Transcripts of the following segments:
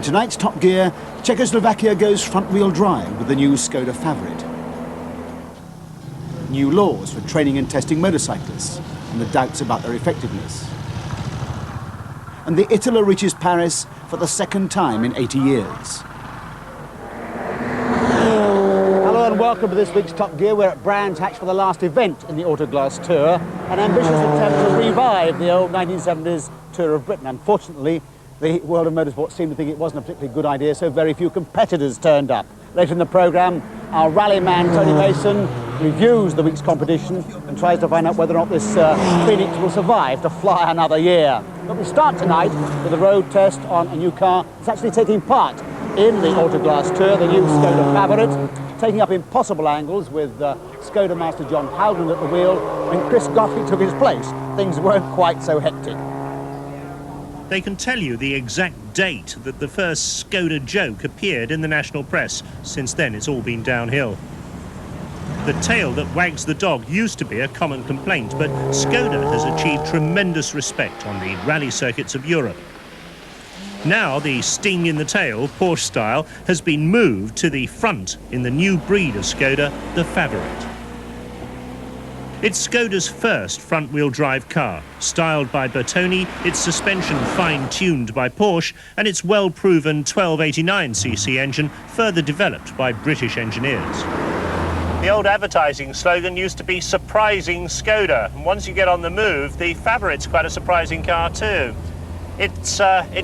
tonight's Top Gear, Czechoslovakia goes front-wheel drive with the new Skoda Favorit. New laws for training and testing motorcyclists, and the doubts about their effectiveness. And the Italo reaches Paris for the second time in 80 years. Hello and welcome to this week's Top Gear. We're at Brands Hatch for the last event in the Autoglass Tour, an ambitious attempt to revive the old 1970s Tour of Britain. Unfortunately, the world of motorsport seemed to think it wasn't a particularly good idea, so very few competitors turned up. Later in the programme, our rally man Tony Mason reviews the week's competition and tries to find out whether or not this Phoenix will survive to fly another year. But we start tonight with a road test on a new car that's actually taking part in the Autoglass Tour, the new Skoda Favorit, taking up impossible angles with Skoda master John Howland at the wheel. When Chris Gottlieb took his place, things weren't quite so hectic. They can tell you the exact date that the first Skoda joke appeared in the national press. Since then, it's all been downhill. The tail that wags the dog used to be a common complaint, but Skoda has achieved tremendous respect on the rally circuits of Europe. Now the sting in the tail, Porsche style, has been moved to the front in the new breed of Skoda, the Favorit. It's Skoda's first front-wheel drive car. Styled by Bertoni, its suspension fine-tuned by Porsche, and its well-proven 1289cc engine further developed by British engineers. The old advertising slogan used to be "Surprising Skoda," and once you get on the move, the Favorit's quite a surprising car too. It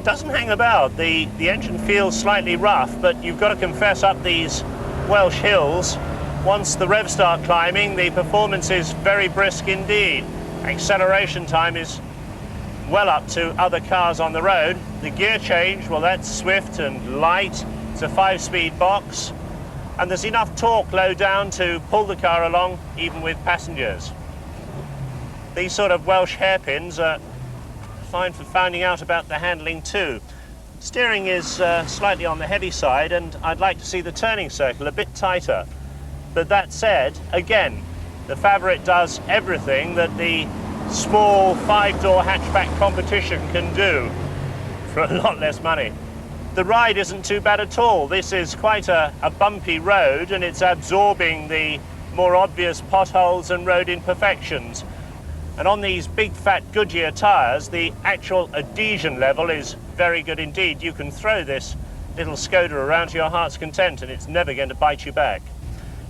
doesn't hang about. The engine feels slightly rough, but you've got to confess, up these Welsh hills, once the revs start climbing, the performance is very brisk indeed. Acceleration time is well up to other cars on the road. The gear change, well, that's swift and light. It's a 5-speed box, and there's enough torque low down to pull the car along, even with passengers. These sort of Welsh hairpins are fine for finding out about the handling too. Steering is slightly on the heavy side, and I'd like to see the turning circle a bit tighter. But that said, again, the Favorit does everything that the small 5-door hatchback competition can do for a lot less money. The ride isn't too bad at all. This is quite a bumpy road, and it's absorbing the more obvious potholes and road imperfections. And on these big fat Goodyear tyres, the actual adhesion level is very good indeed. You can throw this little Skoda around to your heart's content, and it's never going to bite you back.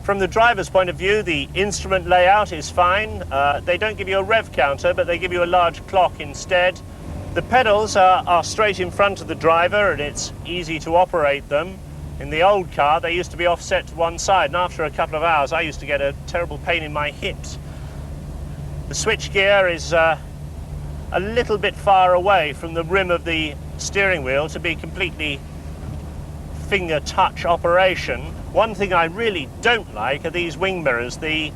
From the driver's point of view, the instrument layout is fine. They don't give you a rev counter, but they give you a large clock instead. The pedals are straight in front of the driver, and it's easy to operate them. In the old car, they used to be offset to one side, and after a couple of hours, I used to get a terrible pain in my hips. The switch gear is a little bit far away from the rim of the steering wheel to be completely finger touch operation. One thing I really don't like are these wing mirrors. The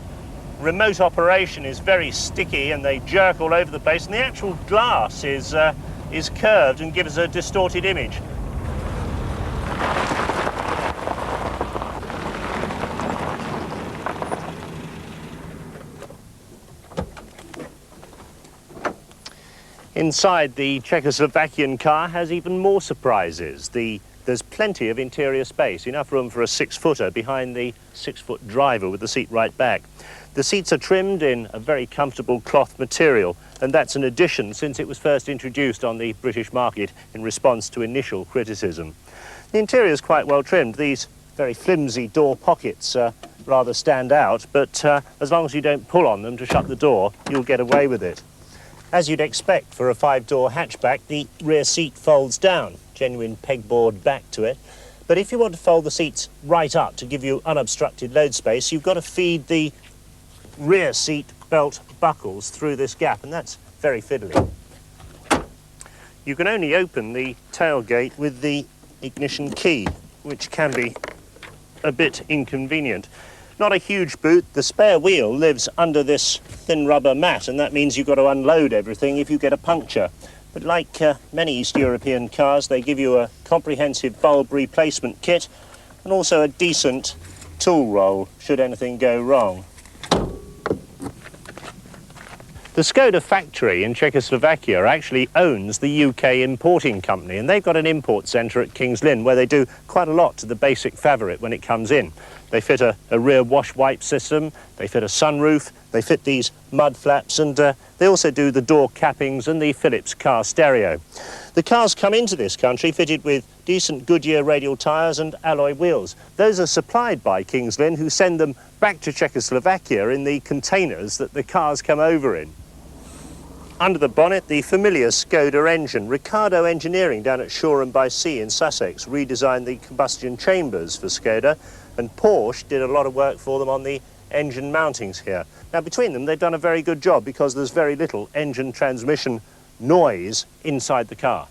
remote operation is very sticky and they jerk all over the place, and the actual glass is curved and gives a distorted image. Inside, the Czechoslovakian car has even more surprises. There's plenty of interior space, enough room for a 6-footer behind the 6-foot driver with the seat right back. The seats are trimmed in a very comfortable cloth material, and that's an addition since it was first introduced on the British market in response to initial criticism. The interior is quite well trimmed. These very flimsy door pockets rather stand out, but as long as you don't pull on them to shut the door, you'll get away with it. As you'd expect for a 5-door hatchback, the rear seat folds down, genuine pegboard back to it. But if you want to fold the seats right up to give you unobstructed load space, you've got to feed the rear seat belt buckles through this gap, and that's very fiddly. You can only open the tailgate with the ignition key, which can be a bit inconvenient. Not a huge boot. The spare wheel lives under this thin rubber mat, and that means you've got to unload everything if you get a puncture. But like many East European cars, they give you a comprehensive bulb replacement kit and also a decent tool roll should anything go wrong. The Skoda factory in Czechoslovakia actually owns the UK importing company, and they've got an import centre at King's Lynn where they do quite a lot to the basic Favorit when it comes in. They fit a rear wash wipe system, they fit a sunroof, they fit these mud flaps, and they also do the door cappings and the Philips car stereo. The cars come into this country fitted with decent Goodyear radial tyres and alloy wheels. Those are supplied by King's Lynn, who send them back to Czechoslovakia in the containers that the cars come over in. Under the bonnet, the familiar Skoda engine. Ricardo Engineering down at Shoreham-by-Sea in Sussex redesigned the combustion chambers for Skoda, and Porsche did a lot of work for them on the engine mountings here. Now, between them, they've done a very good job because there's very little engine transmission noise inside the car.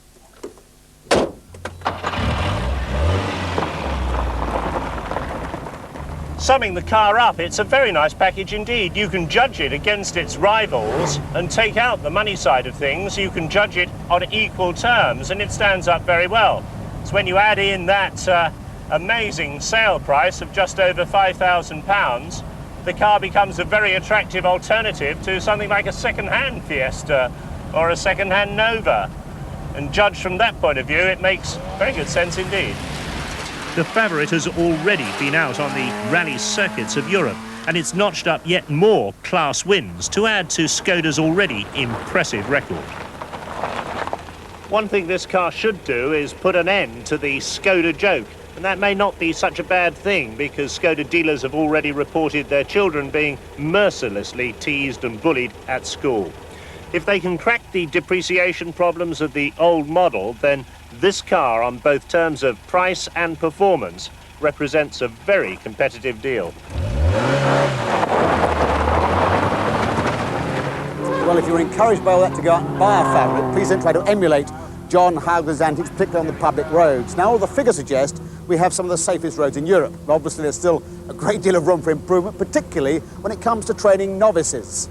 Summing the car up, it's a very nice package indeed. You can judge it against its rivals and take out the money side of things. You can judge it on equal terms, and it stands up very well. So when you add in that amazing sale price of just over £5,000, the car becomes a very attractive alternative to something like a second-hand Fiesta or a second-hand Nova. And judged from that point of view, it makes very good sense indeed. The Favorit has already been out on the rally circuits of Europe, and it's notched up yet more class wins to add to Skoda's already impressive record. One thing this car should do is put an end to the Skoda joke, and that may not be such a bad thing because Skoda dealers have already reported their children being mercilessly teased and bullied at school. If they can crack the depreciation problems of the old model, then this car, on both terms of price and performance, represents a very competitive deal. Well, if you're encouraged by all that to go out and buy a Favorit, please don't try to emulate John Howden's antics, particularly on the public roads. Now, all the figures suggest we have some of the safest roads in Europe. Obviously, there's still a great deal of room for improvement, particularly when it comes to training novices.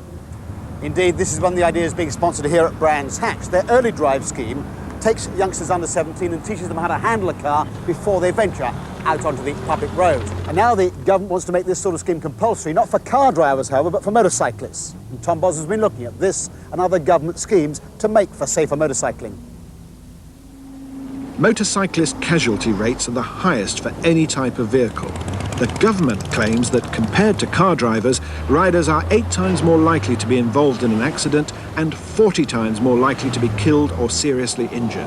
Indeed, this is one of the ideas being sponsored here at Brands Hatch. Their early drive scheme takes youngsters under 17 and teaches them how to handle a car before they venture out onto the public road. And now the government wants to make this sort of scheme compulsory, not for car drivers, however, but for motorcyclists. And Tom Boz has been looking at this and other government schemes to make for safer motorcycling. Motorcyclist casualty rates are the highest for any type of vehicle. The government claims that compared to car drivers, riders are 8 times more likely to be involved in an accident and 40 times more likely to be killed or seriously injured.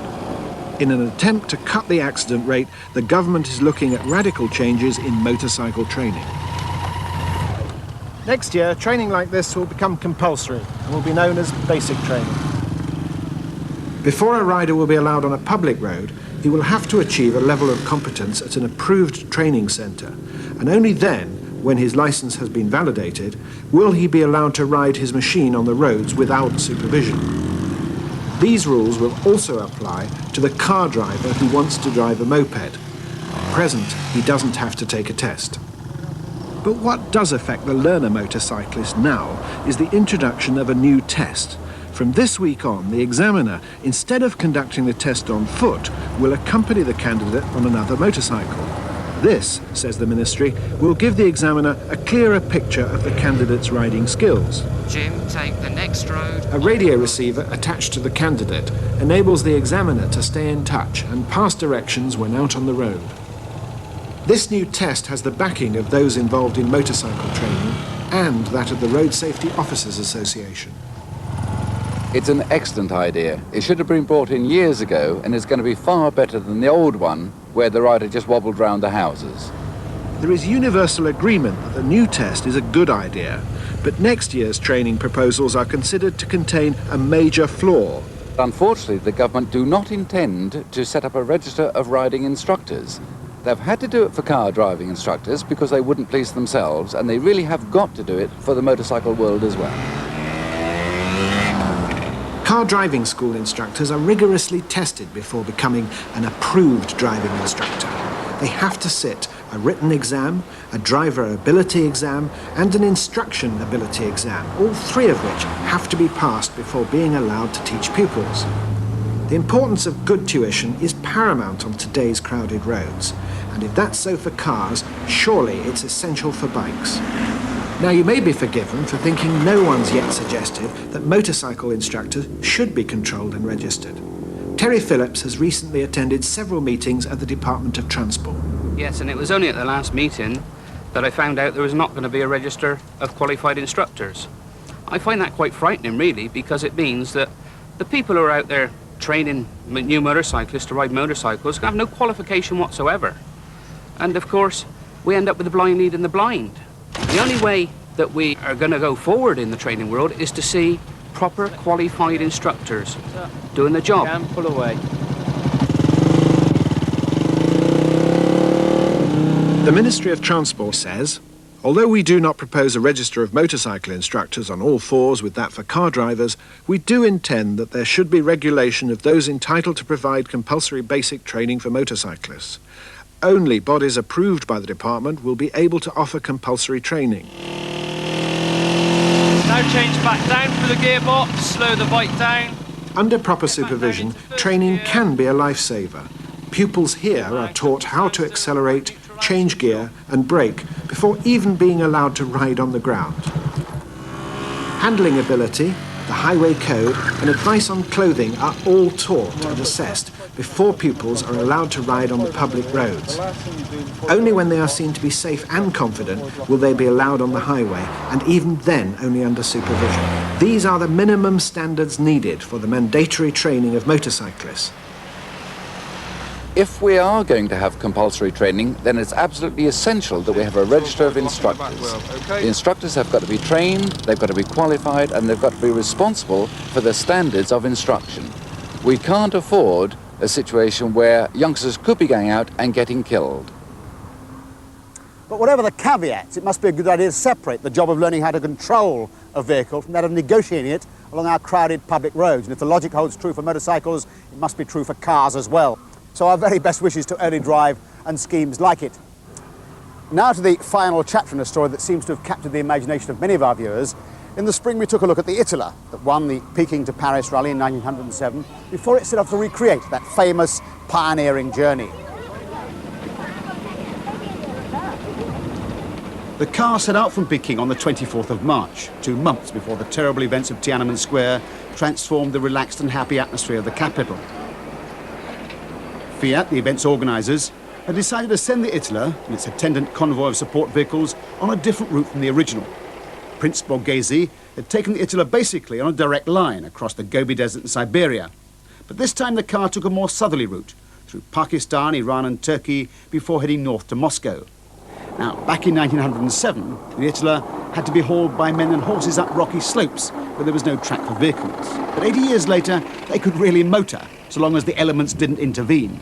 In an attempt to cut the accident rate, the government is looking at radical changes in motorcycle training. Next year, training like this will become compulsory and will be known as basic training. Before a rider will be allowed on a public road, he will have to achieve a level of competence at an approved training centre, and only then, when his licence has been validated, will he be allowed to ride his machine on the roads without supervision. These rules will also apply to the car driver who wants to drive a moped. At present, he doesn't have to take a test. But what does affect the learner motorcyclist now is the introduction of a new test. From this week on, the examiner, instead of conducting the test on foot, will accompany the candidate on another motorcycle. This, says the ministry, will give the examiner a clearer picture of the candidate's riding skills. Jim, take the next road. A radio receiver attached to the candidate enables the examiner to stay in touch and pass directions when out on the road. This new test has the backing of those involved in motorcycle training and that of the Road Safety Officers Association. It's an excellent idea. It should have been brought in years ago, and it's going to be far better than the old one, where the rider just wobbled round the houses. There is universal agreement that the new test is a good idea, but next year's training proposals are considered to contain a major flaw. Unfortunately, the government do not intend to set up a register of riding instructors. They've had to do it for car driving instructors because they wouldn't police themselves, and they really have got to do it for the motorcycle world as well. Car driving school instructors are rigorously tested before becoming an approved driving instructor. They have to sit a written exam, a driver ability exam, and an instruction ability exam, all 3 of which have to be passed before being allowed to teach pupils. The importance of good tuition is paramount on today's crowded roads, and if that's so for cars, surely it's essential for bikes. Now, you may be forgiven for thinking no one's yet suggested that motorcycle instructors should be controlled and registered. Terry Phillips has recently attended several meetings at the Department of Transport. Yes, and it was only at the last meeting that I found out there was not going to be a register of qualified instructors. I find that quite frightening, really, because it means that the people who are out there training new motorcyclists to ride motorcycles have no qualification whatsoever. And, of course, we end up with the blind leading the blind. The only way that we are going to go forward in the training world is to see proper qualified instructors doing the job. Pull away. The Ministry of Transport says, although we do not propose a register of motorcycle instructors on all fours with that for car drivers, we do intend that there should be regulation of those entitled to provide compulsory basic training for motorcyclists. Only bodies approved by the department will be able to offer compulsory training. Now change back down for the gearbox, slow the bike down. Under proper supervision, training can be a lifesaver. Pupils here are taught how to accelerate, change gear and brake before even being allowed to ride on the ground. Handling ability, the highway code and advice on clothing are all taught and assessed before pupils are allowed to ride on the public roads. Only when they are seen to be safe and confident will they be allowed on the highway, and even then only under supervision. These are the minimum standards needed for the mandatory training of motorcyclists. If we are going to have compulsory training, then it's absolutely essential that we have a register of instructors. The instructors have got to be trained, they've got to be qualified, and they've got to be responsible for the standards of instruction. We can't afford a situation where youngsters could be going out and getting killed. But whatever the caveats, it must be a good idea to separate the job of learning how to control a vehicle from that of negotiating it along our crowded public roads. And if the logic holds true for motorcycles, it must be true for cars as well. So our very best wishes to early drive and schemes like it. Now to the final chapter in a story that seems to have captured the imagination of many of our viewers. In the spring we took a look at the Itola that won the Peking to Paris rally in 1907 before it set off to recreate that famous pioneering journey. The car set out from Peking on the 24th of March, 2 months before the terrible events of Tiananmen Square transformed the relaxed and happy atmosphere of the capital. Fiat, the event's organisers, had decided to send the Itola and its attendant convoy of support vehicles on a different route from the original. Prince Borghese had taken the Itola basically on a direct line across the Gobi Desert and Siberia. But this time the car took a more southerly route, through Pakistan, Iran and Turkey, before heading north to Moscow. Now, back in 1907, the Itola had to be hauled by men and horses up rocky slopes where there was no track for vehicles. But 80 years later, they could really motor, so long as the elements didn't intervene.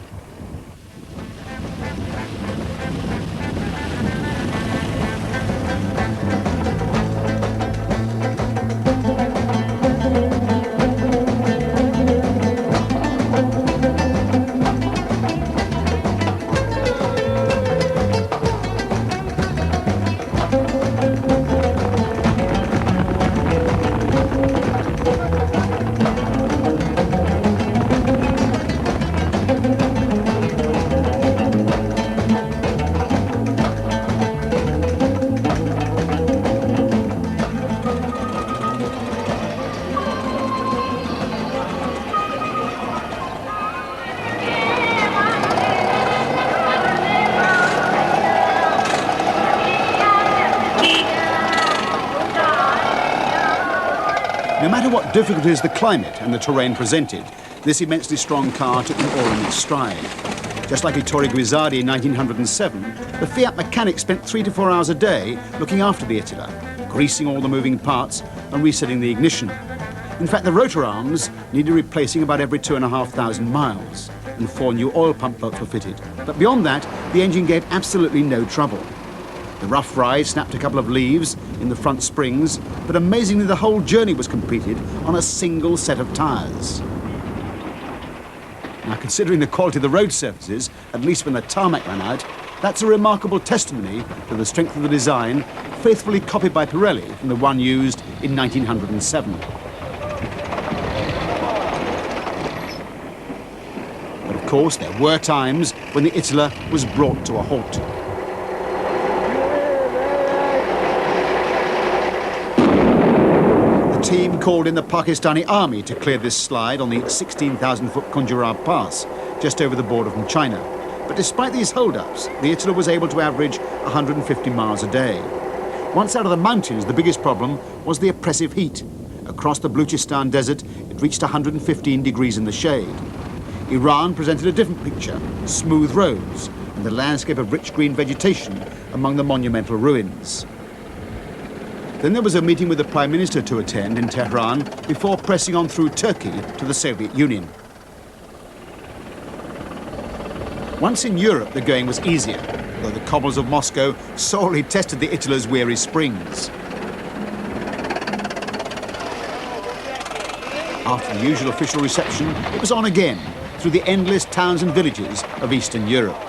No matter what difficulties the climate and the terrain presented, this immensely strong car took them all in its stride. Just like Ettore Guisardi in 1907, the Fiat mechanic spent 3 to 4 hours a day looking after the Itola, greasing all the moving parts and resetting the ignition. In fact, the rotor arms needed replacing about every 2,500 miles, and 4 new oil pump belts were fitted. But beyond that, the engine gave absolutely no trouble. The rough ride snapped a couple of leaves in the front springs, but amazingly the whole journey was completed on a single set of tyres. Now, considering the quality of the road surfaces, at least when the tarmac ran out, that's a remarkable testimony to the strength of the design, faithfully copied by Pirelli from the one used in 1907. But of course, there were times when the Itola was brought to a halt. team called in the Pakistani army to clear this slide on the 16,000-foot Khunjerab Pass, just over the border from China. But despite these hold-ups, the Itala was able to average 150 miles a day. Once out of the mountains, the biggest problem was the oppressive heat. Across the Baluchistan desert, it reached 115 degrees in the shade. Iran presented a different picture, smooth roads and the landscape of rich green vegetation among the monumental ruins. Then there was a meeting with the Prime Minister to attend in Tehran before pressing on through Turkey to the Soviet Union. Once in Europe, the going was easier, though the cobbles of Moscow sorely tested the Itala's weary springs. After the usual official reception, it was on again, through the endless towns and villages of Eastern Europe.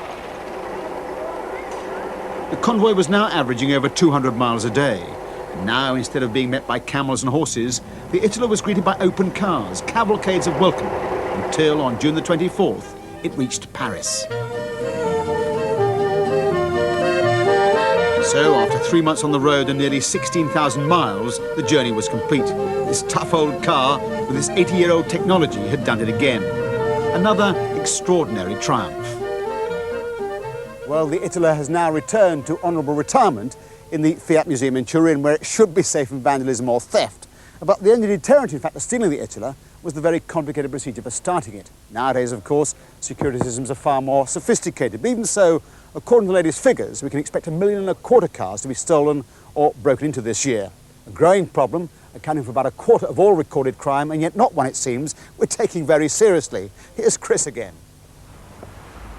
The convoy was now averaging over 200 miles a day. Now, instead of being met by camels and horses, the Itala was greeted by open cars, cavalcades of welcome, until on June the 24th, it reached Paris. So, after 3 months on the road and nearly 16,000 miles, the journey was complete. This tough old car, with its 80-year-old technology, had done it again. Another extraordinary triumph. Well, the Itala has now returned to honourable retirement in the Fiat Museum in Turin, where it should be safe from vandalism or theft. But the only deterrent, in fact, of stealing the Itala was the very complicated procedure for starting it. Nowadays, of course, security systems are far more sophisticated. But even so, according to the latest figures, we can expect 1.25 million cars to be stolen or broken into this year. A growing problem, accounting for about a quarter of all recorded crime, and yet not one, it seems, we're taking very seriously. Here's Chris again.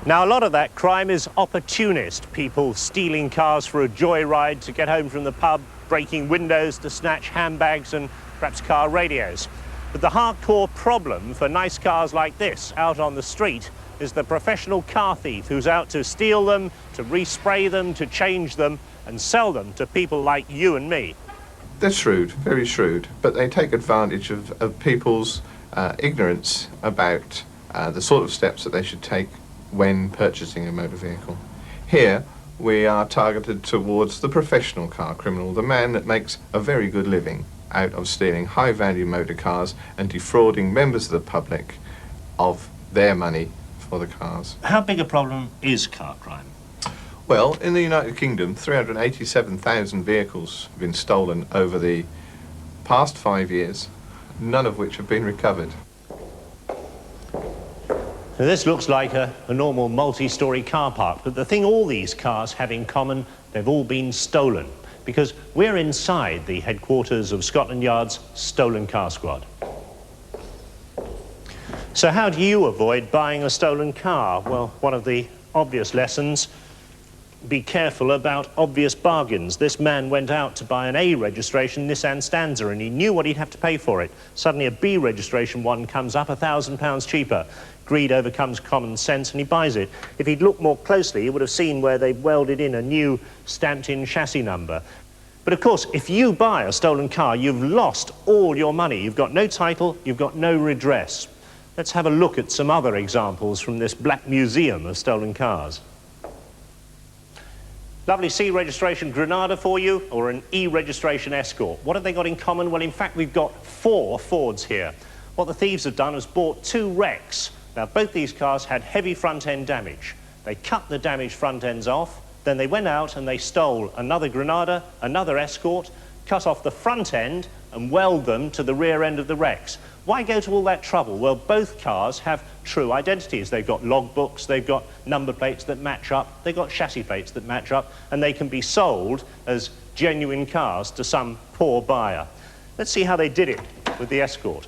Now, a lot of that crime is opportunist, people stealing cars for a joyride to get home from the pub, breaking windows to snatch handbags and perhaps car radios. But the hardcore problem for nice cars like this out on the street is the professional car thief who's out to steal them, to respray them, to change them and sell them to people like you and me. They're shrewd, very shrewd, but they take advantage of people's ignorance about the sort of steps that they should take when purchasing a motor vehicle. Here we are targeted towards the professional car criminal, the man that makes a very good living out of stealing high-value motor cars and defrauding members of the public of their money for the cars. How big a problem is car crime? Well, in the United Kingdom, 387,000 vehicles have been stolen over the past 5 years, none of which have been recovered. Now, this looks like a normal multi-storey car park, but the thing all these cars have in common, they've all been stolen, because we're inside the headquarters of Scotland Yard's Stolen Car Squad. So how do you avoid buying a stolen car? Well, one of the obvious lessons, be careful about obvious bargains. This man went out to buy an A registration Nissan Stanza and he knew what he'd have to pay for it. Suddenly a B registration one comes up £1,000 cheaper. Greed overcomes common sense and he buys it. If he'd looked more closely, he would have seen where they've welded in a new stamped-in chassis number. But of course, if you buy a stolen car, you've lost all your money. You've got no title, you've got no redress. Let's have a look at some other examples from this black museum of stolen cars. Lovely C registration Granada for you, or an E registration Escort. What have they got in common? Well, in fact, we've got 4 Fords here. What the thieves have done is bought 2 wrecks. Now, both these cars had heavy front-end damage. They cut the damaged front ends off, then they went out and they stole another Granada, another Escort, cut off the front end and weld them to the rear end of the wrecks. Why go to all that trouble? Well, both cars have true identities. They've got logbooks, they've got number plates that match up, they've got chassis plates that match up, and they can be sold as genuine cars to some poor buyer. Let's see how they did it with the Escort.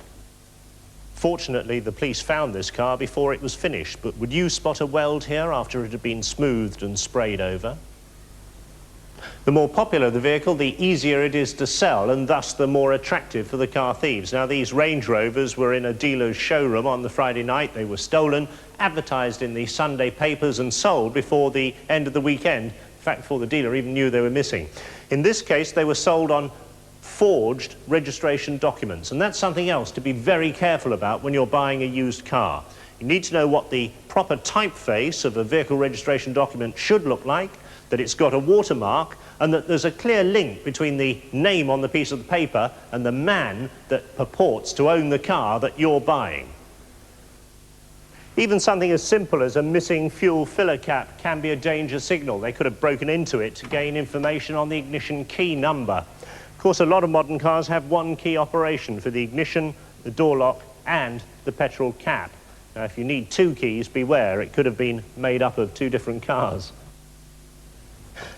Fortunately, the police found this car before it was finished, but would you spot a weld here after it had been smoothed and sprayed over? The more popular the vehicle, the easier it is to sell, and thus the more attractive for the car thieves. Now, these Range Rovers were in a dealer's showroom on the Friday night. They were stolen, advertised in the Sunday papers and sold before the end of the weekend. In fact, before the dealer even knew they were missing. In this case, they were sold on forged registration documents, and that's something else to be very careful about when you're buying a used car. You need to know what the proper typeface of a vehicle registration document should look like. that it's got a watermark and that there's a clear link between the name on the piece of the paper and the man that purports to own the car that you're buying. Even something as simple as a missing fuel filler cap can be a danger signal. They could have broken into it to gain information on the ignition key number. Of course, a lot of modern cars have one key operation for the ignition, the door lock and the petrol cap. Now, if you need two keys, beware, it could have been made up of two different cars.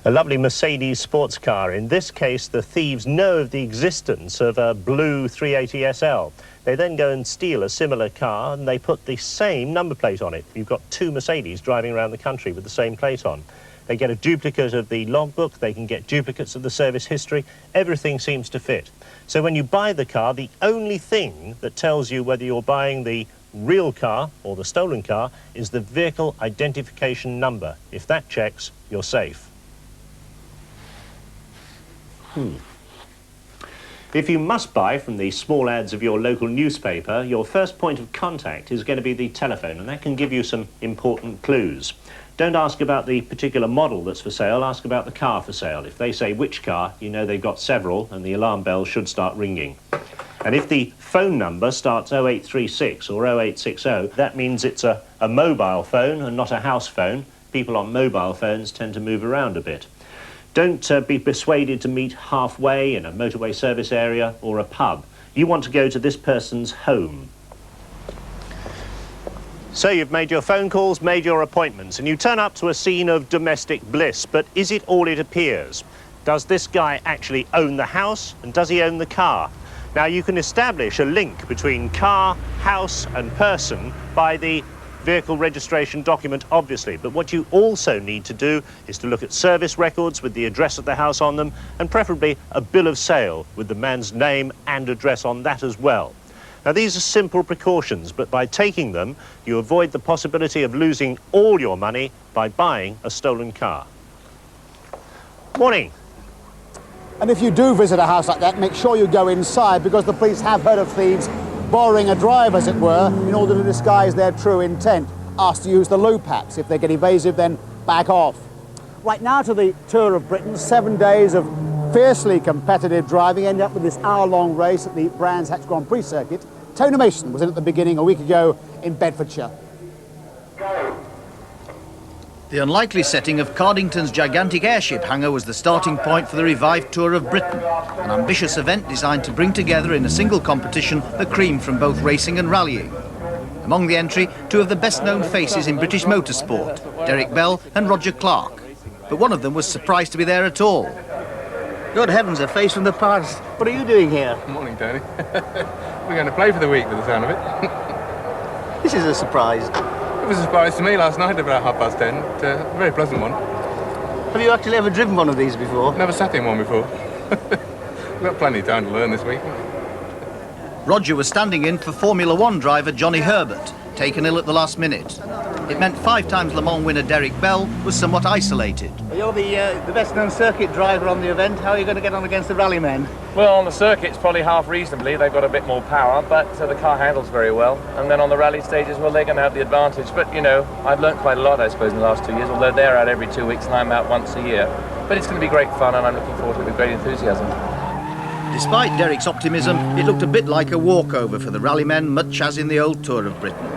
A lovely Mercedes sports car. In this case, the thieves know of the existence of a blue 380 SL. They then go and steal a similar car and they put the same number plate on it. You've got two Mercedes driving around the country with the same plate on. They get a duplicate of the logbook, they can get duplicates of the service history. Everything seems to fit. So when you buy the car, the only thing that tells you whether you're buying the real car or the stolen car is the vehicle identification number. If that checks, you're safe. If you must buy from the small ads of your local newspaper, your first point of contact is going to be the telephone, and that can give you some important clues. Don't ask about the particular model that's for sale, ask about the car for sale. If they say which car, you know they've got several, and the alarm bell should start ringing. And if the phone number starts 0836 or 0860, that means it's a mobile phone and not a house phone. People on mobile phones tend to move around a bit. Don't be persuaded to meet halfway in a motorway service area or a pub. You want to go to this person's home. So you've made your phone calls, made your appointments, and you turn up to a scene of domestic bliss. But is it all it appears? Does this guy actually own the house, and does he own the car? Now, you can establish a link between car, house and person by the vehicle registration document, obviously, but what you also need to do is to look at service records with the address of the house on them, and preferably a bill of sale with the man's name and address on that as well. Now, these are simple precautions, but by taking them, you avoid the possibility of losing all your money by buying a stolen car. Morning. And if you do visit a house like that, make sure you go inside, because the police have heard of thieves borrowing a drive, as it were, in order to disguise their true intent. Asked to use the loopaps. If they get evasive, then back off. Right, now to the Tour of Britain. 7 days of fiercely competitive driving, ending up with this hour-long race at the Brands Hatch Grand Prix circuit. Tony Mason was in at the beginning a week ago in Bedfordshire. The unlikely setting of Cardington's gigantic airship hangar was the starting point for the revived Tour of Britain, an ambitious event designed to bring together in a single competition the cream from both racing and rallying. Among the entry, two of the best-known faces in British motorsport, Derek Bell and Roger Clark. But one of them was surprised to be there at all. Good heavens, a face from the past. What are you doing here? Morning, Tony. We're going to play for the week, with the sound of it. This is a surprise. It was a surprise to me last night at about 10:30. It's a very pleasant one. Have you actually ever driven one of these before? Never sat in one before. We've got plenty of time to learn this week. Roger was standing in for Formula One driver Johnny Herbert, taken ill at the last minute. It meant 5 times Le Mans winner Derek Bell was somewhat isolated. You're the best-known circuit driver on the event. How are you going to get on against the rally men? Well, on the circuit, it's probably half reasonably. They've got a bit more power, but the car handles very well. And then on the rally stages, well, they're going to have the advantage. But, you know, I've learnt quite a lot, I suppose, in the last 2 years, although they're out every 2 weeks and I'm out once a year. But it's going to be great fun, and I'm looking forward to it with great enthusiasm. Despite Derek's optimism, it looked a bit like a walkover for the rallymen, much as in the old Tour of Britain.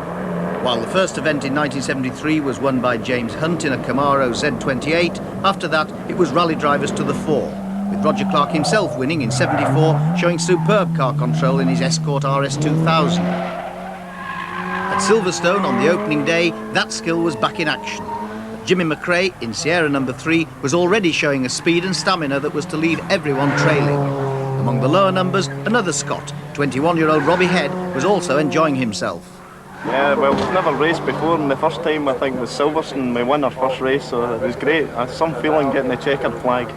While the first event in 1973 was won by James Hunt in a Camaro Z28, after that it was rally drivers to the fore, with Roger Clark himself winning in 74, showing superb car control in his Escort RS2000. At Silverstone on the opening day, that skill was back in action. But Jimmy McRae in Sierra No. 3 was already showing a speed and stamina that was to leave everyone trailing. Among the lower numbers, another Scot, 21-year-old Robbie Head, was also enjoying himself. Yeah, well, we've never raced before, and the first time I think was Silverstone. We won our first race, so it was great. I had some feeling getting the checkered flag.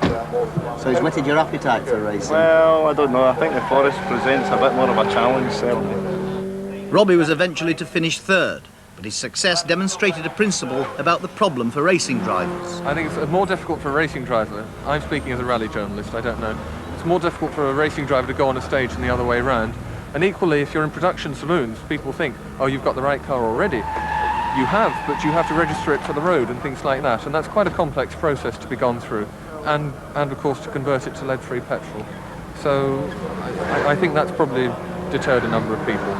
So he's whetted your appetite for racing? Well, I don't know. I think the Forest presents a bit more of a challenge, certainly. Robbie was eventually to finish third, but his success demonstrated a principle about the problem for racing drivers. I think it's more difficult for a racing driver. I'm speaking as a rally journalist, I don't know. It's more difficult for a racing driver to go on a stage than the other way around. And equally, if you're in production saloons, people think, oh, you've got the right car already. you have, but you have to register it for the road and things like that, and that's quite a complex process to be gone through, and of course to convert it to lead-free petrol. So I think that's probably deterred a number of people.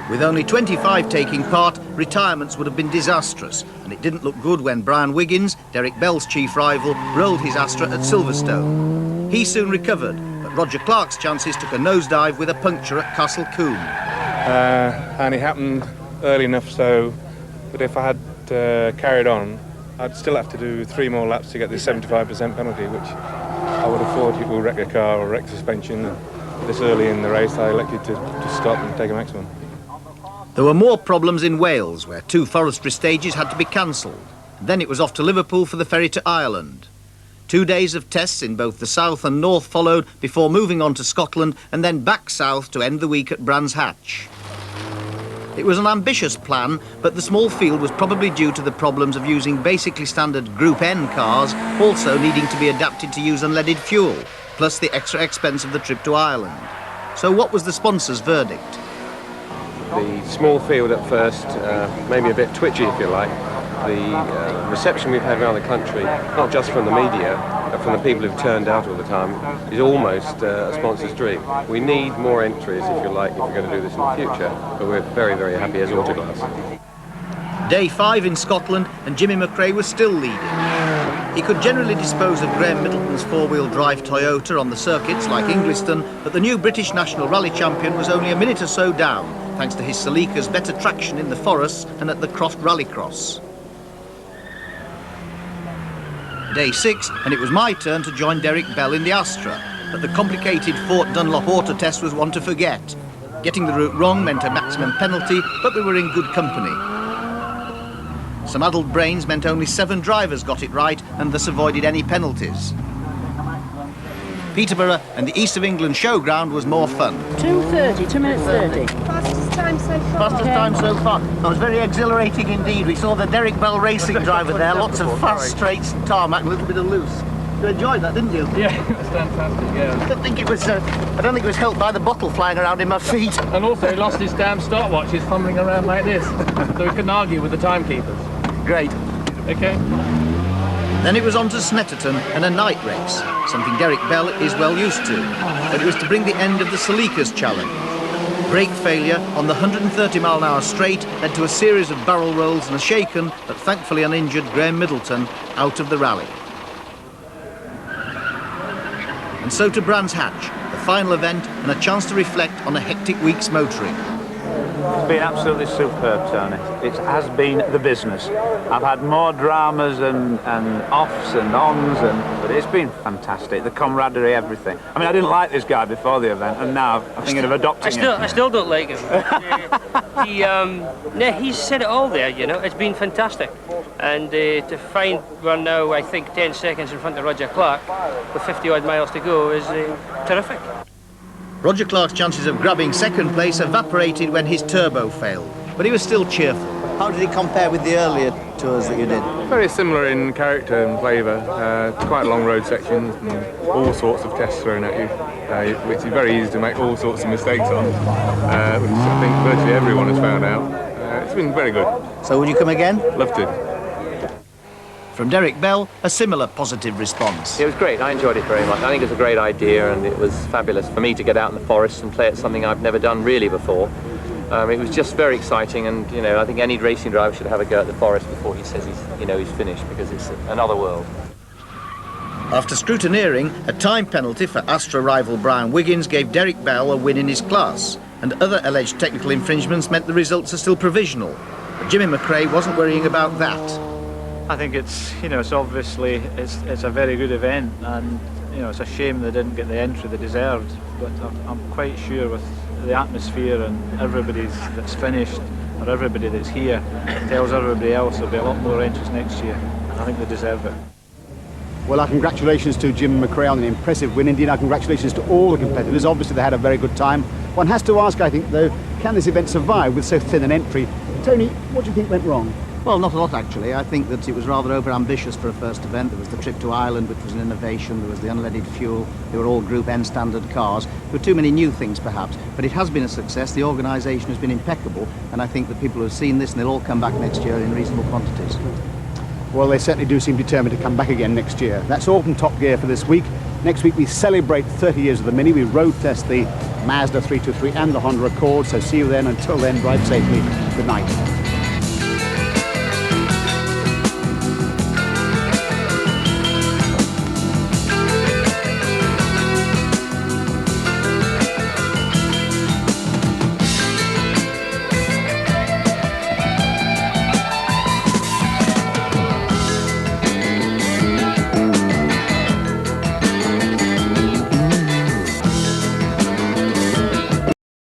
With only 25 taking part, retirements would have been disastrous, and it didn't look good when Brian Wiggins, Derek Bell's chief rival, rolled his Astra at Silverstone. He soon recovered, but Roger Clark's chances took a nosedive with a puncture at Castle Combe. And it happened early enough so that if I had carried on, I'd still have to do 3 more laps to get this 75% penalty, which I would have thought it will wreck a car or wreck suspension. This early in the race, I elected to stop and take a maximum. There were more problems in Wales, where 2 forestry stages had to be cancelled. Then it was off to Liverpool for the ferry to Ireland. 2 days of tests in both the south and north followed before moving on to Scotland and then back south to end the week at Brands Hatch. It was an ambitious plan, but the small field was probably due to the problems of using basically standard Group N cars, also needing to be adapted to use unleaded fuel, plus the extra expense of the trip to Ireland. So what was the sponsor's verdict? The small field at first, maybe a bit twitchy if you like. The reception we've had around the country, not just from the media, but from the people who've turned out all the time, is almost a sponsor's dream. We need more entries, if you like, if we're going to do this in the future, but we're very, very happy as Autoglass. Day 5 in Scotland and Jimmy McRae was still leading. He could generally dispose of Graham Middleton's 4-wheel drive Toyota on the circuits like Ingliston, but the new British National Rally champion was only a minute or so down, thanks to his Celica's better traction in the forests and at the Croft Rallycross. Day 6, and it was my turn to join Derek Bell in the Astra, but the complicated Fort Dunlop auto test was one to forget. Getting the route wrong meant a maximum penalty, but we were in good company. Some addled brains meant only 7 drivers got it right and thus avoided any penalties. Peterborough and the East of England showground was more fun. 2:30, 2 minutes 30. Fastest time so far. Fastest time so far. That was very exhilarating indeed. We saw the Derek Bell racing driver there, lots of fast straights and tarmac, a little bit of loose. You enjoyed that, didn't you? Yeah, it was fantastic, yeah. I don't think it was helped by the bottle flying around in my feet. And also he lost his damn stopwatch, he's fumbling around like this. So we couldn't argue with the timekeepers. Great. Okay. Then it was on to Snetterton and a night race, something Derek Bell is well used to. But it was to bring the end of the Celica's challenge. Brake failure on the 130-mile-an-hour straight led to a series of barrel rolls and a shaken, but thankfully uninjured, Graham Middleton out of the rally. And so to Brands Hatch, the final event and a chance to reflect on a hectic week's motoring. It's been absolutely superb, Tony. It has been the business. I've had more dramas and offs and ons, but it's been fantastic. The camaraderie, everything. I mean, I didn't like this guy before the event, and now I'm thinking of adopting him. I still don't like him. He's said it all there, you know. It's been fantastic. And to find we're now, I think, 10 seconds in front of Roger Clark with 50-odd miles to go is terrific. Roger Clark's chances of grabbing second place evaporated when his turbo failed, but he was still cheerful. How did he compare with the earlier tours that you did? Very similar in character and flavour. Quite long road sections and all sorts of tests thrown at you, which is very easy to make all sorts of mistakes on, which I think virtually everyone has found out. It's been very good. So would you come again? Love to. From Derek Bell, a similar positive response. It was great. I enjoyed it very much. I think it was a great idea, and it was fabulous for me to get out in the forest and play at something I've never done really before. It was just very exciting, and I think any racing driver should have a go at the forest before he says he's finished, because it's another world. After scrutineering, a time penalty for Astra rival Brian Wiggins gave Derek Bell a win in his class, and other alleged technical infringements meant the results are still provisional. But Jimmy McRae wasn't worrying about that. I think it's obviously it's a very good event, and it's a shame they didn't get the entry they deserved. But I'm quite sure with the atmosphere and everybody that's finished or everybody that's here tells everybody else there'll be a lot more entries next year. I think they deserve it. Well, our congratulations to Jim McRae on an impressive win. Indeed, our congratulations to all the competitors. Obviously, they had a very good time. One has to ask, I think, though, can this event survive with so thin an entry? Tony, what do you think went wrong? Well, not a lot actually. I think that it was rather over-ambitious for a first event. There was the trip to Ireland, which was an innovation. There was the unleaded fuel. They were all Group N standard cars. There were too many new things, perhaps. But it has been a success. The organisation has been impeccable. And I think that people have seen this and they'll all come back next year in reasonable quantities. Well, they certainly do seem determined to come back again next year. That's all from Top Gear for this week. Next week we celebrate 30 years of the Mini. We road test the Mazda 323 and the Honda Accord. So see you then. Until then, drive safely. Good night.